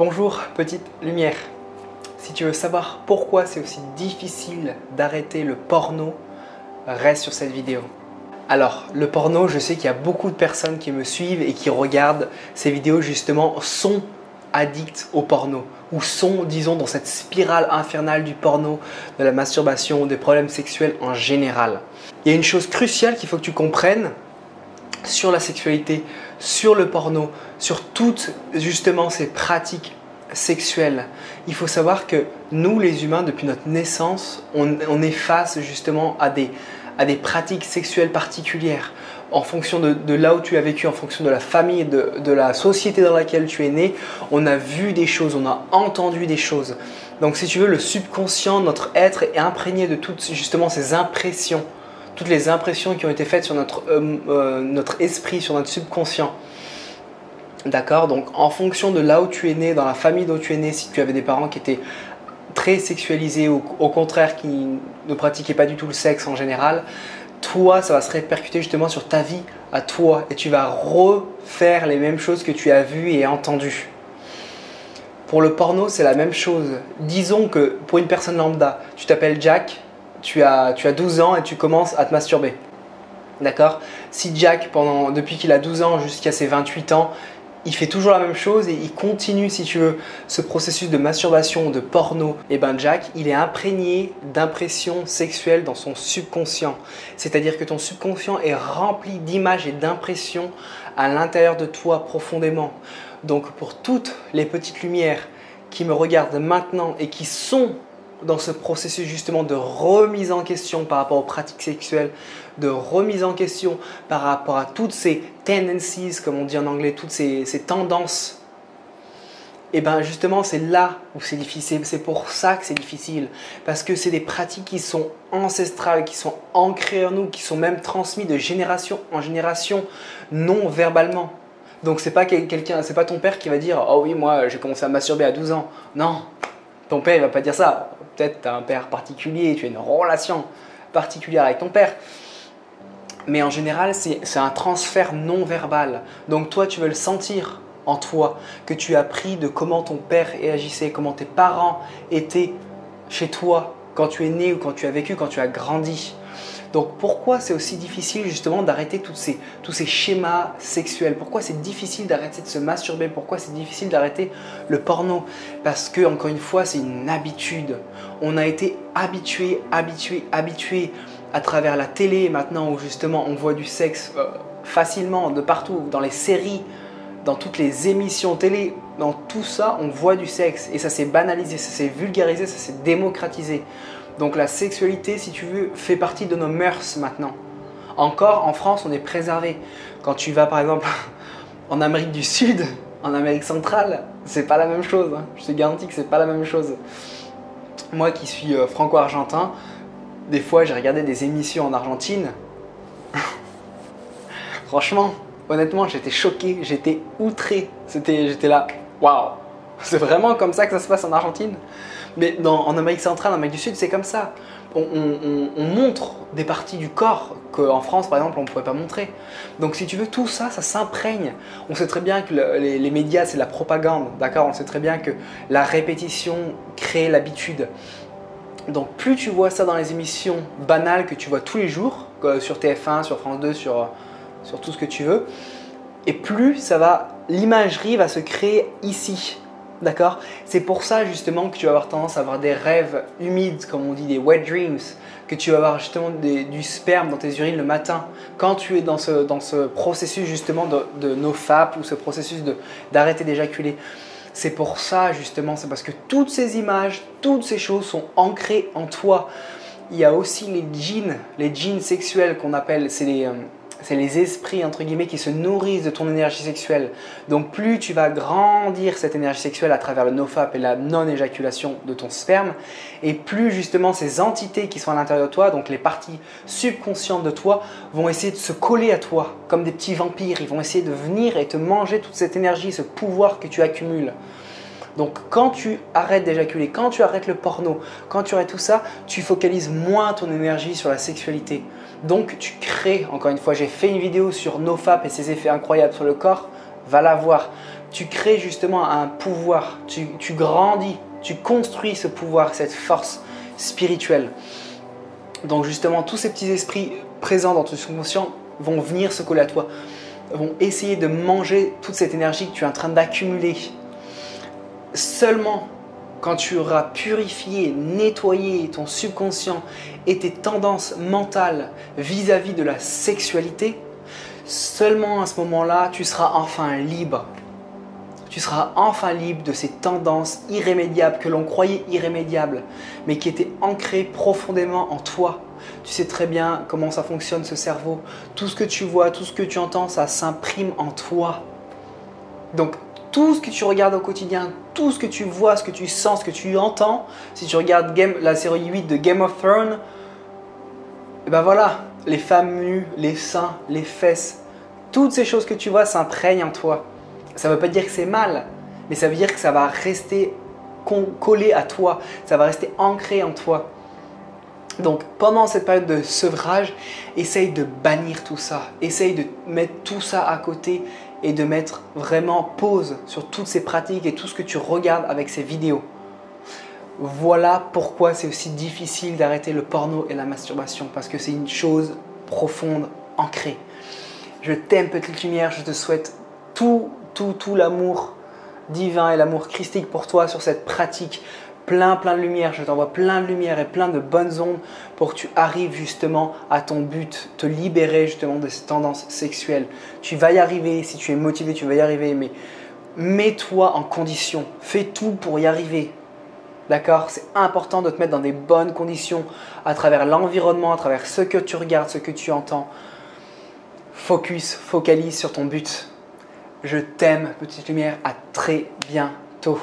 Bonjour petite lumière. Si tu veux savoir pourquoi c'est aussi difficile d'arrêter le porno, reste sur cette vidéo. Alors, le porno, je sais qu'il y a beaucoup de personnes qui me suivent et qui regardent ces vidéos justement sont addicts au porno ou sont, disons, dans cette spirale infernale du porno, de la masturbation, des problèmes sexuels en général. Il y a une chose cruciale qu'il faut que tu comprennes sur la sexualité, sur le porno, sur toutes justement ces pratiques sexuelles. Il faut savoir que nous les humains, depuis notre naissance, on est face justement à des pratiques sexuelles particulières en fonction de là où tu as vécu, en fonction de la famille, de la société dans laquelle tu es né. On a vu des choses, on a entendu des choses. Donc si tu veux, le subconscient, notre être est imprégné de toutes justement ces impressions, toutes les impressions qui ont été faites sur notre esprit, sur notre subconscient. D'accord? Donc en fonction de là où tu es né, dans la famille dont tu es né, si tu avais des parents qui étaient très sexualisés ou au contraire qui ne pratiquaient pas du tout le sexe en général, toi ça va se répercuter justement sur ta vie à toi et tu vas refaire les mêmes choses que tu as vues et entendues. Pour le porno c'est la même chose. Disons que pour une personne lambda, tu t'appelles Jack, tu as 12 ans et tu commences à te masturber. D'accord? Si Jack, depuis qu'il a 12 ans jusqu'à ses 28 ans, il fait toujours la même chose et il continue, si tu veux, ce processus de masturbation, de porno, et ben Jack, il est imprégné d'impressions sexuelles dans son subconscient. C'est-à-dire que ton subconscient est rempli d'images et d'impressions à l'intérieur de toi profondément. Donc pour toutes les petites lumières qui me regardent maintenant et qui sont dans ce processus justement de remise en question par rapport aux pratiques sexuelles, de remise en question par rapport à toutes ces tendencies, comme on dit en anglais, toutes ces tendances, et bien justement c'est là où c'est difficile, c'est pour ça que c'est difficile, parce que c'est des pratiques qui sont ancestrales, qui sont ancrées en nous, qui sont même transmises de génération en génération, non verbalement. Donc c'est pas ton père qui va dire « Oh oui, moi j'ai commencé à masturber à 12 ans ». Non, ton père il va pas dire ça. Peut-être tu as un père particulier, tu as une relation particulière avec ton père. Mais en général, c'est un transfert non verbal. Donc toi, tu veux le sentir en toi, que tu as appris de comment ton père agissait, comment tes parents étaient chez toi quand tu es né ou quand tu as vécu, quand tu as grandi. Donc pourquoi c'est aussi difficile justement d'arrêter tous ces schémas sexuels? Pourquoi c'est difficile d'arrêter de se masturber? Pourquoi c'est difficile d'arrêter le porno? Parce que, encore une fois, c'est une habitude. On a été habitué à travers la télé maintenant où justement on voit du sexe facilement de partout, dans les séries, dans toutes les émissions télé, dans tout ça on voit du sexe et ça s'est banalisé, ça s'est vulgarisé, ça s'est démocratisé. Donc la sexualité, si tu veux, fait partie de nos mœurs maintenant. Encore en France, on est préservé. Quand tu vas par exemple en Amérique du Sud, en Amérique centrale, c'est pas la même chose. Hein. Je te garantis que c'est pas la même chose. Moi qui suis franco-argentin, des fois j'ai regardé des émissions en Argentine. Franchement, honnêtement, j'étais choqué, j'étais outré. J'étais là, waouh, c'est vraiment comme ça que ça se passe en Argentine? Mais en Amérique centrale, en Amérique du Sud, c'est comme ça. On montre des parties du corps qu'en France, par exemple, on ne pourrait pas montrer. Donc si tu veux, tout ça, ça s'imprègne. On sait très bien que les médias, c'est de la propagande, d'accord? On sait très bien que la répétition crée l'habitude. Donc plus tu vois ça dans les émissions banales que tu vois tous les jours, sur TF1, sur France 2, sur tout ce que tu veux, et plus l'imagerie va se créer ici. D'accord? C'est pour ça justement que tu vas avoir tendance à avoir des rêves humides, comme on dit, des wet dreams, que tu vas avoir justement du sperme dans tes urines le matin, quand tu es dans ce processus justement de nofap ou ce processus d'arrêter d'éjaculer. C'est pour ça justement, c'est parce que toutes ces images, toutes ces choses sont ancrées en toi. Il y a aussi les djinns sexuels qu'on appelle, c'est les esprits entre guillemets qui se nourrissent de ton énergie sexuelle. Donc plus tu vas grandir cette énergie sexuelle à travers le nofap et la non-éjaculation de ton sperme, et plus justement ces entités qui sont à l'intérieur de toi, donc les parties subconscientes de toi, vont essayer de se coller à toi comme des petits vampires. Ils vont essayer de venir et te manger toute cette énergie, ce pouvoir que tu accumules. Donc quand tu arrêtes d'éjaculer, quand tu arrêtes le porno, quand tu arrêtes tout ça, tu focalises moins ton énergie sur la sexualité. Donc tu crées, encore une fois, j'ai fait une vidéo sur nofap et ses effets incroyables sur le corps, va la voir. tu crées justement un pouvoir, tu grandis, tu construis ce pouvoir, cette force spirituelle. Donc justement, tous ces petits esprits présents dans ton subconscient vont venir se coller à toi, vont essayer de manger toute cette énergie que tu es en train d'accumuler. Seulement quand tu auras purifié, nettoyé ton subconscient et tes tendances mentales vis-à-vis de la sexualité, seulement à ce moment-là, tu seras enfin libre. Tu seras enfin libre de ces tendances irrémédiables que l'on croyait irrémédiables, mais qui étaient ancrées profondément en toi. Tu sais très bien comment ça fonctionne ce cerveau. Tout ce que tu vois, tout ce que tu entends, ça s'imprime en toi. Donc, tout ce que tu regardes au quotidien, tout ce que tu vois, ce que tu sens, ce que tu entends, si tu regardes la série 8 de Game of Thrones, et ben voilà, les femmes nues, les seins, les fesses, toutes ces choses que tu vois s'imprègnent en toi. Ça ne veut pas dire que c'est mal, mais ça veut dire que ça va rester collé à toi, ça va rester ancré en toi. Donc pendant cette période de sevrage, essaye de bannir tout ça, essaye de mettre tout ça à côté et de mettre vraiment pause sur toutes ces pratiques et tout ce que tu regardes avec ces vidéos. Voilà pourquoi c'est aussi difficile d'arrêter le porno et la masturbation, parce que c'est une chose profonde, ancrée. Je t'aime petite lumière, je te souhaite tout l'amour divin et l'amour christique pour toi sur cette pratique. Plein de lumière, je t'envoie plein de lumière et plein de bonnes ondes pour que tu arrives justement à ton but, te libérer justement de ces tendances sexuelles. Tu vas y arriver, si tu es motivé, tu vas y arriver, mais mets-toi en condition, fais tout pour y arriver. D'accord? C'est important de te mettre dans des bonnes conditions à travers l'environnement, à travers ce que tu regardes, ce que tu entends. Focalise sur ton but. Je t'aime, petite lumière, à très bientôt.